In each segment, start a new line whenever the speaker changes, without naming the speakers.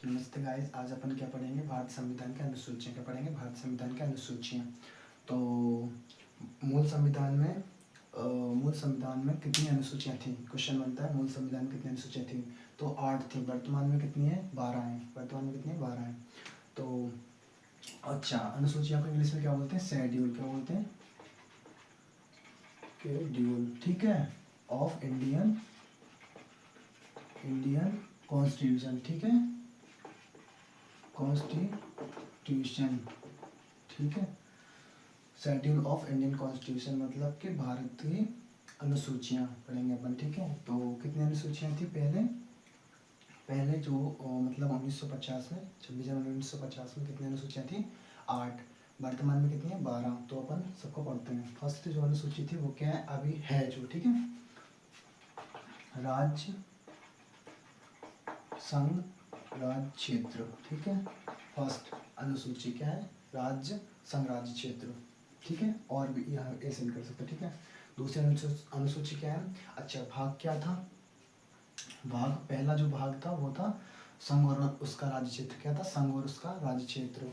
नमस्ते गाइस, आज अपन क्या पढ़ेंगे? भारत संविधान के अनुसूचियाँ। क्या पढ़ेंगे? भारत संविधान के अनुसूचियाँ। तो मूल संविधान में कितनी अनुसूचियाँ थी? क्वेश्चन बनता है, मूल संविधान में कितनी अनुसूचियाँ थी? तो 8 थी। वर्तमान में कितनी है? 12 है। वर्तमान में कितनी है? 12 है। तो अच्छा, अनुसूचियाँ को इंग्लिश में क्या बोलते हैं? शेड्यूल। क्या बोलते हैं? शेड्यूल। ठीक है, ऑफ इंडियन कॉन्स्टिट्यूशन। ठीक है, कॉन्स्टिट्यूशन। ठीक है, शेड्यूल ऑफ इंडियन कॉन्स्टिट्यूशन मतलब कि भारत की अनुसूचियाँ पढ़ेंगे अपन। ठीक है, तो कितनी अनुसूचियाँ थी? पहले जो मतलब 1950 में, 26 जनवरी 1950 में कितनी अनुसूचियाँ थी? 8। वर्तमान में कितनी है? 12। तो अपन सबको पढ़ते हैं। फर्स्ट जो अनुसूची थी वो क्या है? अभी है जो, ठीक है, राज्य संघ राज्य क्षेत्र। ठीक है, फर्स्ट अनुसूची क्या है? राज्य संघ राज्य क्षेत्र। ठीक है, और भी यहाँ ऐसे भी कर सकते हैं। ठीक है, दूसरी अनुसूची क्या है? अच्छा, भाग क्या था? पहला जो भाग था वो था संघ और उसका राज्य क्षेत्र। क्या था? संघ और उसका राज्य क्षेत्र।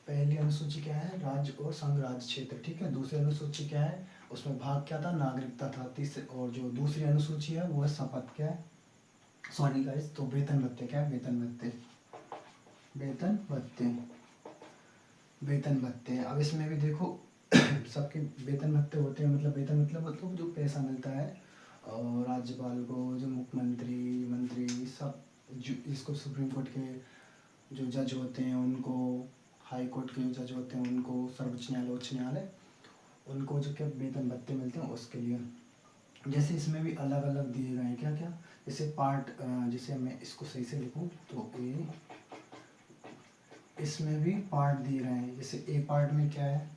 पहली अनुसूची क्या है? राज्य और संघ राज्य क्षेत्र। ठीक है, दूसरी अनुसूची क्या है? उसमें भाग क्या था? नागरिकता था। तीसरे और जो दूसरी अनुसूची है वो है शपथ। क्या है? सॉरी गाइस, तो वेतन भत्ते। क्या है? वेतन भत्ते। वेतन भत्ते। अब इसमें भी देखो सबके वेतन भत्ते होते हैं। मतलब वेतन मतलब जो पैसा मिलता है और राज्यपाल को, जो मुख्यमंत्री, मंत्री, सब जो इसको सुप्रीम कोर्ट के जो जज होते हैं उनको, हाई कोर्ट के जो जज होते हैं उनको, सर्वोच्च न्यायालय, उच्च न्यायालय, उनको जो क्या वेतन भत्ते मिलते हैं उसके लिए। जैसे इसमें भी अलग अलग दिए गए हैं। क्या क्या? जैसे पार्ट, जैसे मैं इसको सही से लिखूँ तो इसमें भी पार्ट दिए गए हैं। जैसे ए पार्ट में क्या है?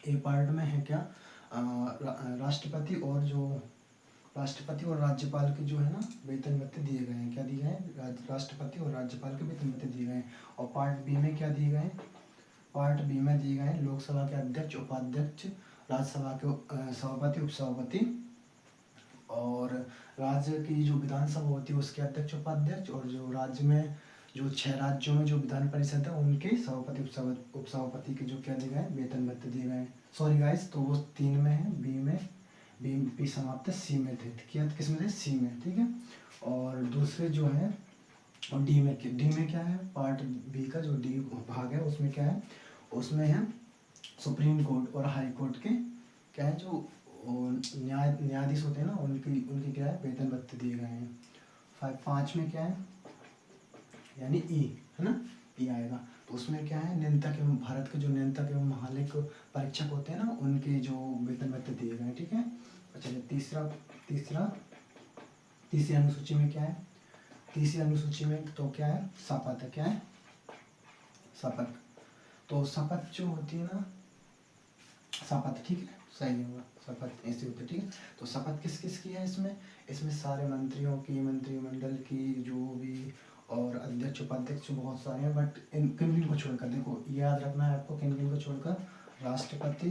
ए पार्ट में है क्या? राष्ट्रपति और राज्यपाल के जो है ना वेतन भत्ते दिए गए हैं। क्या दिए गए हैं? राष्ट्रपति और राज्यपाल के वेतन भत्ते दिए गए हैं। और पार्ट बी में क्या दिए गए हैं? पार्ट बी में दिए गए हैं लोकसभा के अध्यक्ष, उपाध्यक्ष, राज्यसभा के सभापति, उपसभापति, और राज्य की जो विधानसभा होती है उसके अध्यक्ष, उपाध्यक्ष, और जो राज्य में जो 6 राज्यों में जो विधान परिषद है उनके सभापति, उपसभापति के जो क्या दिए गए? वेतन भत्ते दिए गए हैं। सॉरी गाइस, तो वो 3 में है, बी समाप्त है, सी में थे। क्या किस में थे? सी में। ठीक है, और दूसरे जो है और डी में क्या है? पार्ट बी का जो डी भाग है उसमें क्या है? उसमें है सुप्रीम कोर्ट और हाई कोर्ट के क्या है, जो न्यायाधीश होते हैं ना, उनकी क्या है? वेतन भत्ते दिए गए हैं। 5 में क्या है? यानी ई है ना, ई आएगा। तो उसमें क्या है? नियंत्रक एवं भारत के जो नियंत्रक एवं महालेख परीक्षक होते हैं ना, उनके जो वेतन भत्ते दिए गए हैं। ठीक है, अच्छा, तीसरी अनुसूची में क्या है? तीसरी अनुसूची में तो क्या है? शपथ है। क्या है? शपथ। तो शपथ जो होती है ना, शपथ, ठीक है, सही होगा, शपथ ऐसी होती है। ठीक है, तो शपथ किस किस की है इसमें सारे मंत्रियों की, मंत्रिमंडल की जो भी, और अध्यक्ष, उपाध्यक्ष बहुत सारे हैं, बट इन किन किन को छोड़कर, देखो याद रखना है आपको, किन किन को छोड़कर? राष्ट्रपति,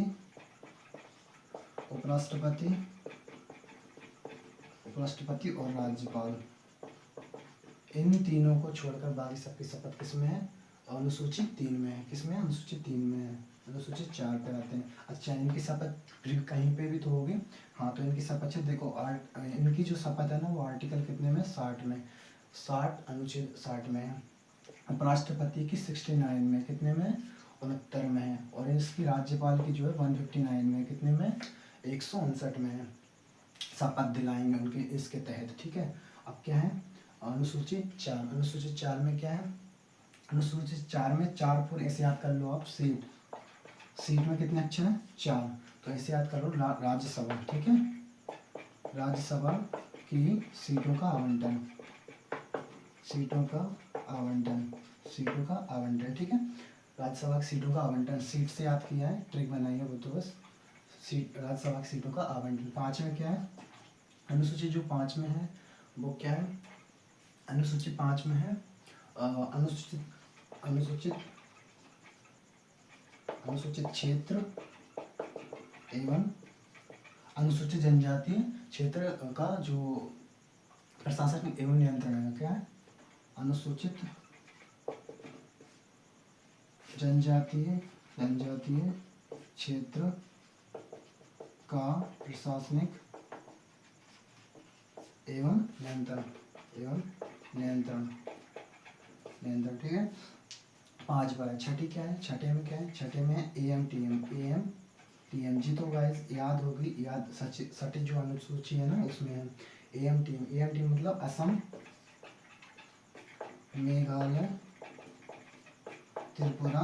उपराष्ट्रपति और राज्यपाल, इन तीनों को छोड़कर बाकी सबकी शपथ किसमें है? अनुसूची 3 में है। किसमें? अनुसूची 3 में है। अनुसूची 4 पे आते हैं। अच्छा, इनकी शपथ कहीं पे भी तो होगी। हाँ, तो इनकी शपथ है, देखो इनकी जो शपथ है ना वो आर्टिकल कितने में? 60 में, 60 अनुच्छेद 60 में है। उपराष्ट्रपति की 69 में, कितने में? 69 में है। और इसकी राज्यपाल की जो है 159 में, कितने में? 159 में है। शपथ दिलाएंगे उनके इसके तहत। ठीक है, अब क्या है? अनुसूची 4 में क्या है? अनुसूची 4 में 4 पूरे ऐसे याद कर लो आप। सीट में कितने अक्षर हैं? 4। तो ऐसे याद कर लो, राज्यसभा। ठीक है, राज्यसभा की सीटों का आवंटन, ठीक है, राज्यसभा की सीटों का आवंटन, सीट से याद किया है, ट्रिक बनाई है वो तो बस। राज्यसभा की सीटों का आवंटन। 5 में क्या है? अनुसूची जो 5 में है वो क्या है? अनुसूची 5 में है अनुसूचित क्षेत्र एवं अनुसूचित जनजातीय क्षेत्र का जो प्रशासन एवं नियंत्रण है। क्या है? अनुसूचित जनजातीय क्षेत्र का प्रशासनिक एवं नियंत्रण, ठीक है। 5 बार। छठी क्या है, छठे में क्या है, छठे में AMTM जी तो गाइस याद होगी, सठी जो अनुसूची है ना उसमें है AMTM मतलब असम, मेघालय, त्रिपुरा,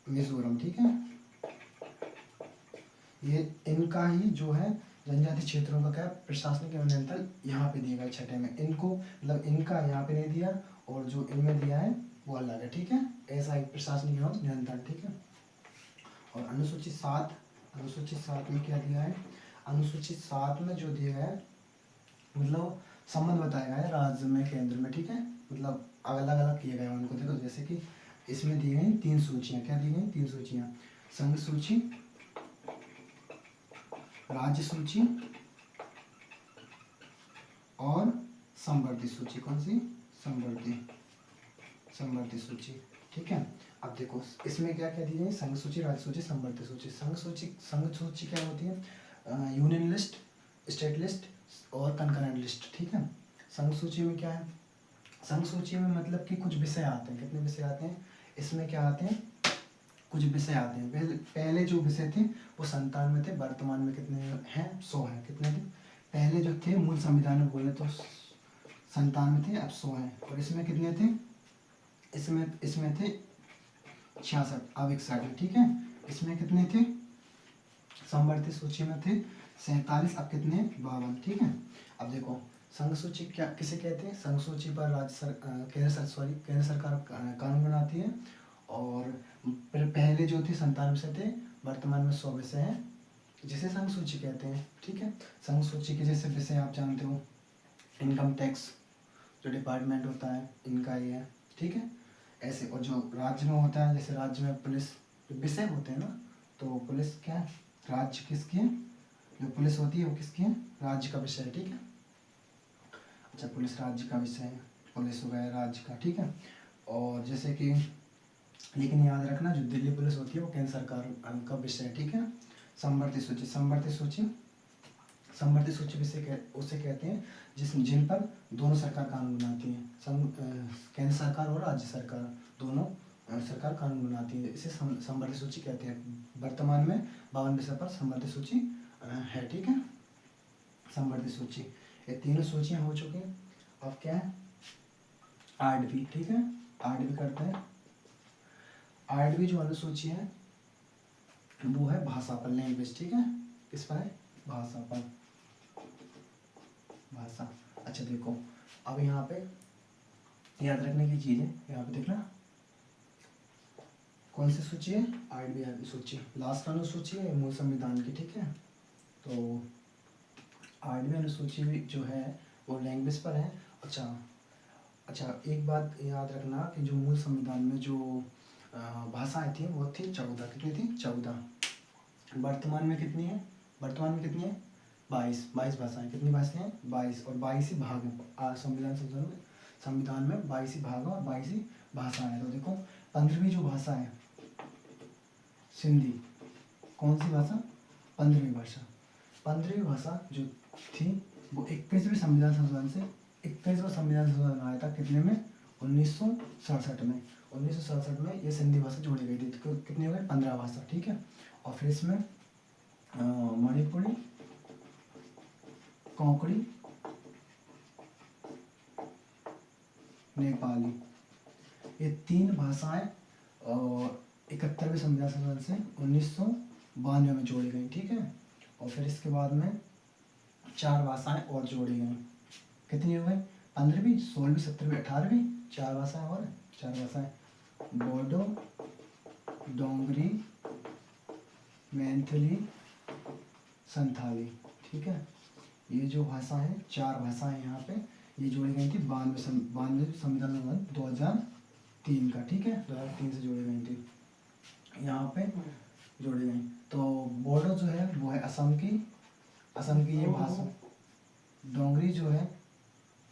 मिजोरम, ठीक है। ये इनका ही जो है जनजाति क्षेत्रों का क्या प्रशासनिक एवं नियंत्रण यहाँ पे दिया गया छठे में। इनको मतलब इनका यहाँ पे नहीं दिया और जो इनमें दिया है वो अलग है, ठीक है। ऐसा एक प्रशासनिक एवं नियंत्रण, ठीक है। और अनुसूची 7 में क्या दिया है, अनुसूची 7 में जो दिया है मतलब संबंध बताया गया है राज्य में केंद्र में, ठीक है। मतलब अलग अलग किए गए हैं उनको। देखो जैसे कि इसमें दी गई 3 सूचियाँ, क्या दी गई 3 सूचियाँ, संघ सूची, राज्य सूची और समवर्ती सूची। कौन सी, समवर्ती सूची, ठीक है। अब देखो इसमें क्या क्या दी गई, संघ सूची, राज्य सूची, समवर्ती सूची। संघ सूची क्या होती है, यूनियन लिस्ट, स्टेट लिस्ट और कंकरेंट लिस्ट, ठीक है। संघ सूची में क्या है, संघ सूची में मतलब कि कुछ विषय आते हैं। कितने विषय आते हैं इसमें, क्या आते हैं, कुछ विषय आते हैं। पहले जो विषय थे वो 97 थे, वर्तमान में कितने हैं, 100 हैं। कितने थे पहले जो थे मूल संविधान में बोले तो 97 थे, अब 100 हैं। और इसमें कितने थे, इसमें थे 66, अब 61 है, ठीक है। इसमें कितने थे, समवर्ती सूची में थे 47, अब कितने 52, ठीक है। अब देखो संघ सूची क्या किसे कहते हैं, संघ सूची पर केंद्र सरकार कानून बनाती है। और पहले जो थे 97 से थे, वर्तमान में 100 विषय हैं जिसे संघ सूची कहते हैं, ठीक है। संघ सूची के जैसे विषय आप जानते हो, इनकम टैक्स जो डिपार्टमेंट होता है इनका ये है, ठीक है। ऐसे और जो राज्य में होता है, जैसे राज्य में पुलिस विषय होते हैं ना, तो पुलिस क्या है, राज्य किसकी है, जो पुलिस होती है वो किसकी है, राज्य का विषय है, ठीक है। अच्छा पुलिस राज्य का विषय है, पुलिस हो गया राज्य का, ठीक है। और जैसे कि लेकिन याद रखना जो दिल्ली पुलिस होती है वो केंद्र सरकार का विषय है, ठीक है। समवर्ती सूची विषय उसे कहते हैं जिन पर दोनों सरकार कानून बनाती है। केंद्र सरकार और राज्य सरकार दोनों सरकार कानून बनाती है, इसे समवर्ती सूची कहते हैं। वर्तमान में 52 विषय पर समवर्ती सूची है, ठीक है। समवर्ती सूची, ये तीनों सूचियां हो चुकी हैं। अब क्या है, 8वीं, ठीक है। 8वीं करते हैं। 8वीं जो अनुसूची है वो है भाषा पर, लैंग्वेज, ठीक है। किस पर है, भाषा पर, भाषा। अच्छा देखो अब यहाँ पे याद रखने की चीज है, यहाँ पे देखना कौन सी सूची है, 8वीं अनुसूची, लास्ट अनुसूची है मूल संविधान की, ठीक है। तो 8वीं अनुसूची जो है वो लैंग्वेज पर है। अच्छा एक बात याद रखना कि जो मूल संविधान में जो भाषाएं थी वो थी 14, कितनी थी 14। वर्तमान में कितनी है, 22 भाषाएं, कितनी भाषाएं हैं 22, और 22 ही भाग हैं संविधान में 22 ही भाग हैं और 22 ही भाषाएं हैं। तो देखो 15वीं जो भाषा है सिंधी, कौन सी भाषा, 15वीं भाषा। 15वीं भाषा जो थी वो 21वें संविधान संशोधन से 21वां संविधान संशोधन आया था, कितने में 1967 में। 1967 में ये सिंधी भाषा जोड़ी गई थी, तो कितनी हो गई 15 भाषा, ठीक है। और फिर इसमें मणिपुरी, कोंकणी, नेपाली, ये 3 भाषाएं 71वें संविधान संशोधन से 1992 में जोड़ी गई, ठीक है। और फिर इसके बाद में 4 भाषाएं और जोड़ी गई, कितनी हो गई 15वीं, 16वीं, 17वीं, 18वीं, 4 भाषाएं और 4 भाषाएं, बोडो, डोंगरी, मैथिली, संथाली, ठीक है। ये जो भाषा है 4 भाषाएं यहाँ पे ये जोड़ी गई थी 92 संविधान में 2003 का, ठीक है। 2003 से जोड़ी गई थी, यहाँ पे जोड़ी गई। तो बोडो जो है वो है असम की ये भाषा, डोंगरी जो है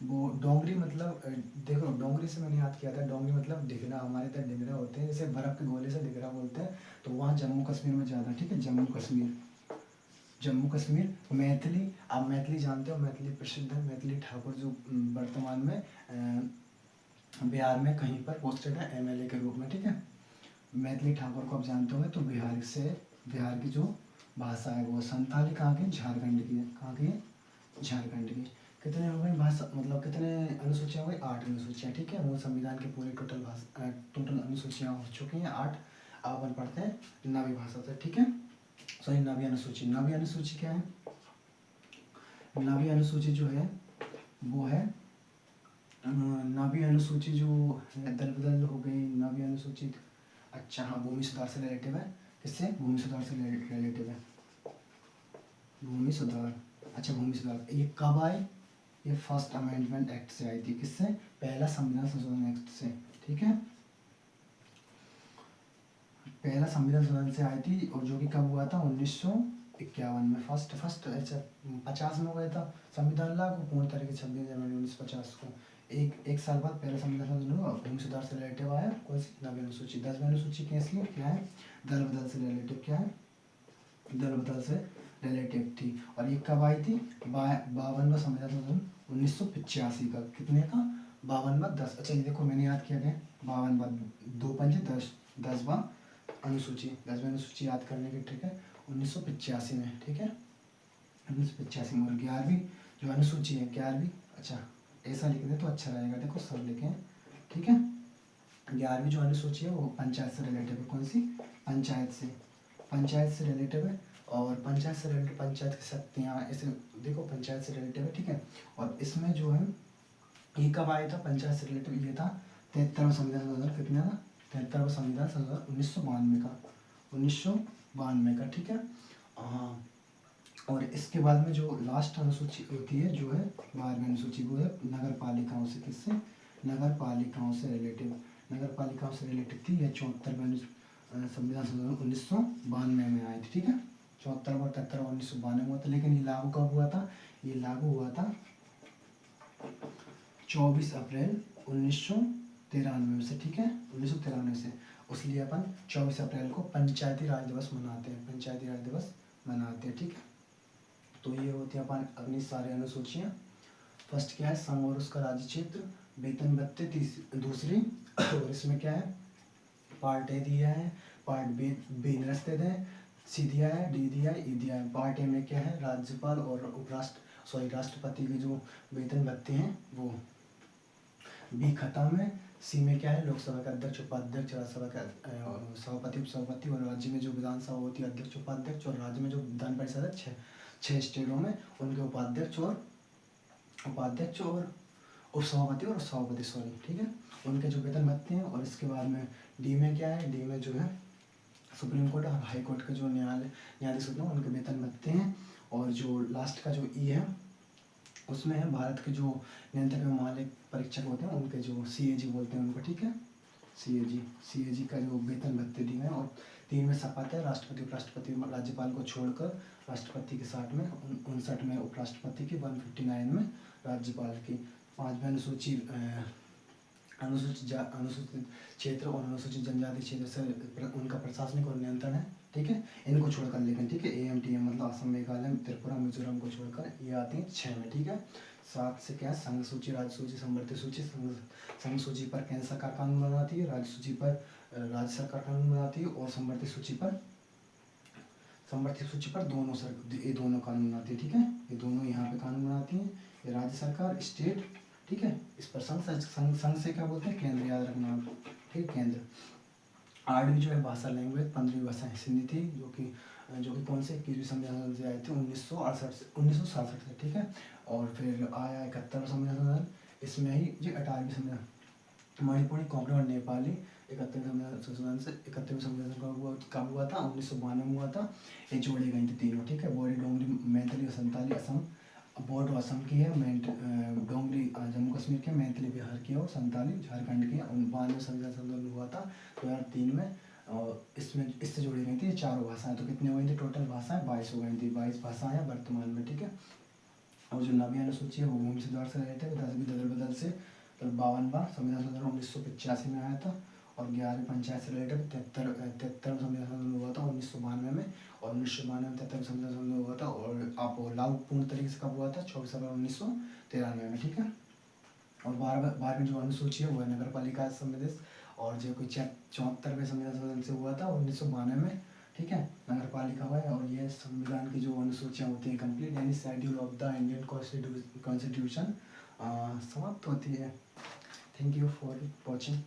वो डोंगरी मतलब देखो डोंगरी से मैंने याद किया था, डोंगरी मतलब डिगरा, हमारे इधर डिगरा होते हैं, जैसे बर्फ़ के गोले से डिगरा बोलते हैं, तो वहाँ जम्मू कश्मीर में ज़्यादा, ठीक है, जम्मू कश्मीर। जम्मू कश्मीर मैथिली, आप मैथिली जानते हो, मैथिली प्रसिद्ध है, मैथिली ठाकुर जो वर्तमान में बिहार में कहीं पर पोस्टेड है एमएलए के रूप में, ठीक है। मैथिली ठाकुर को आप जानते होंगे, तो बिहार की जो भाषा है वो संथाली, कहाँ की, झारखंड की है, कहाँ की है, झारखंड की। कितने हो गए भाषा, मतलब कितने अनुसूचियाँ हो गई, 8 अनुसूचियाँ, ठीक है। मूल संविधान के पूरे टोटल अनुसूचियाँ हो चुकी हैं 8। अब अपन पढ़ते हैं नवी भाषा से, ठीक है। सॉरी, नवी अनुसूची। नवी अनुसूची क्या है? नवी अनुसूची जो है वो है नवी अनुसूची जो है, दल बदल हो गई नवी अनुसूची। अच्छा हाँ, भूमि सुधार से रिलेटिव है। किससे? भूमि सुधार से रिलेटिव है, भूमि सुधार। अच्छा, भूमि सुधार ये कब आई? ये फर्स्ट अमेंडमेंट एक्ट से आई थी। किससे? पहला संविधान संशोधन एक्ट से, ठीक है। पहला संविधान संशोधन से आई थी, और जो कि कब हुआ था? 1951 में। फर्स्ट अच्छा 50 में हो गया था संविधान लागू पूर्ण तरीके से 26 जनवरी 1950 को। एक साल बाद पहला संविधान संशोधन हुआ, भूमि सुधार से रिलेटिव आया। कौन सी? नवी अनुसूची। 10वीं अनुसूची कैसी है, क्या है? दल बदल से रिलेटिव। क्या है? दल बदल से रिलेटिव थी। और ये कब आई थी? 52वां संविधान संशोधन 1985 का। कितने का? 52वां 10। अच्छा ये देखो मैंने याद किया गया 52वां 2 पंजे 10, 10वां अनुसूची, 10वीं अनुसूची याद करने की, ठीक है। 1985 में, ठीक है, 1985 में। और 11वीं जो अनुसूची है, 11वीं, अच्छा ऐसा लिख दे तो अच्छा रहेगा, देखो सब लिखें, ठीक है। 11वीं जो अनुसूची है वो पंचायत से रिलेटिव है। कौन सी? पंचायत से रिलेटिव है। और पंचायत से रिलेटिव, पंचायत की शक्तियाँ, ऐसे देखो पंचायत से रिलेटिव है, ठीक है। और इसमें जो है ये कब आया था पंचायत से रिलेटिव? ये था 73वां संविधान संशोधन। कितना था? 73वां संविधान संशोधन 1992 का, 1992 का, ठीक है। हाँ, और इसके बाद में जो लास्ट अनुसूची होती है जो है 12वीं अनुसूची, वो है नगर पालिकाओं से। किससे? नगर पालिकाओं से रिलेटिव। नगर पालिकाओं से रिलेटिव थी। यह 74वें संविधान संशोधन 1992 में आई थी, ठीक है। 74 और 73 1992 में हुआ था। लेकिन ये लागू कब हुआ था? ये लागू हुआ था 24 अप्रैल 1993 से, ठीक है, 1993 से। इसलिए अपन 24 अप्रैल को पंचायती राज दिवस मनाते हैं, पंचायती राज दिवस मनाते हैं, ठीक है। तो ये होती है अपन अपनी सारी अनुसूचियाँ। फर्स्ट क्या है? संघ और उसका राज्य क्षेत्र, वेतन भत्ते दूसरी। और इसमें क्या है? पार्ट ए दिया है, पार्ट बी निरस्ते है, सी दिया है, डी दिया है, ई दिया है। पार्ट ए में क्या है? राज्यपाल और राष्ट्रपति के जो वेतन भत्ते हैं वो। बी खत्म है। सी में क्या है? लोकसभा के अध्यक्ष, उपाध्यक्ष, राज्यसभा के सभापति, उपसभापति, और राज्य में जो विधानसभा होती है अध्यक्ष, उपाध्यक्ष, और राज्य में जो विधान परिषद है 6 स्टेटों में उनके उपाध्यक्ष और उपसभापति और सभापति, सॉरी, ठीक है, उनके जो वेतन भत्ते हैं। और इसके बाद में डी में क्या है? डी में जो है सुप्रीम कोर्ट और हाई कोर्ट के जो न्यायाधीश होते हैं उनके वेतन भत्ते हैं। और जो लास्ट का जो ई है उसमें है भारत के जो नियंत्रक एवं महालेख परीक्षक होते हैं उनके जो सीएजी बोलते हैं उनको, ठीक है, सीएजी का जो वेतन भत्ते दिए हैं। और 3 में शपथ है, राष्ट्रपति, उपराष्ट्रपति, राज्यपाल को छोड़कर राष्ट्रपति के 60 में, 59 में उपराष्ट्रपति की, 159 में राज्यपाल की। 5वें अनुसूचित क्षेत्र और अनुसूचित जनजाति क्षेत्र से उनका प्रशासनिक और नियंत्रण है, ठीक है, इनको छोड़कर। लेकिन ठीक है, AMTM मतलब असम, मेघालय, त्रिपुरा, मिजोरम को छोड़कर ये आती हैं 6 में, ठीक है। 7 से क्या? संघ सूची, राज्य सूची, संवर्ती सूची। संघ सूची पर केंद्र सरकार कानून बनाती है, राज्य सूची पर राज्य सरकार कानून बनाती है, और संवर्ती सूची पर दोनों कानून बनाती है, ठीक है। ये दोनों यहाँ पे कानून बनाती हैं, ये राज्य सरकार, स्टेट, ठीक है। इस पर संघ से क्या बोलते हैं? केंद्र, याद रखना, ठीक, केंद्र। 8वीं जो है भाषा, लैंग्वेज, 15वीं भाषा हिंदी थी, जो कि कौन से 21वीं संविधान से आए थे 1967 से, ठीक है। और फिर आया 71वां संविधान संशोधन, इसमें ही जो 18वीं संविधान, मणिपुरी, कोंकणी और नेपाली 31वें संविधान संशोधन से 31वें संविधान कब हुआ था? 1992 में हुआ था। ये जोड़े गए थे तीनों, ठीक है। बोरी, डोंगरी, मैथिली और संताली असम, बोडो असम की है, डोंगरी जम्मू कश्मीर की, मैथिली बिहार की है, और संताली झारखंड की है। 92 संविधान संशोधन हुआ था 2003 में, और इससे जोड़ी गई थी ये चारों भाषाएं। तो कितनी हो गई थी टोटल भाषाएं? 22 हो गई थी, 22 भाषाएं वर्तमान में, ठीक है। और जो नवी अनुसूची है वो भूमि सुधार से रिलेटेड है, दसवीं ददल बदल से, तो 52वां संविधान संशोधन 1985 में आया था। और 11वीं पंचायत से रिलेटेड 73 संविधान संशोधन हुआ था 1992 में, और 1992 में 73 संविधान संशोधन हुआ था, और आप लागू पूर्ण तरीके से कब हुआ था, 24 अप्रैल 1993 में, ठीक है। और 12वीं जो अनुसूची है वो है नगर पालिका संविदेश, और जो कोई 74वें संविधान संशोधन से हुआ था 1992 में, ठीक है, नगर पालिका हुआ है। और ये संविधान की जो अनुसूचियाँ होती हैं कंप्लीट, यानी schedule of the Indian constitution समाप्त होती है। Thank you for watching.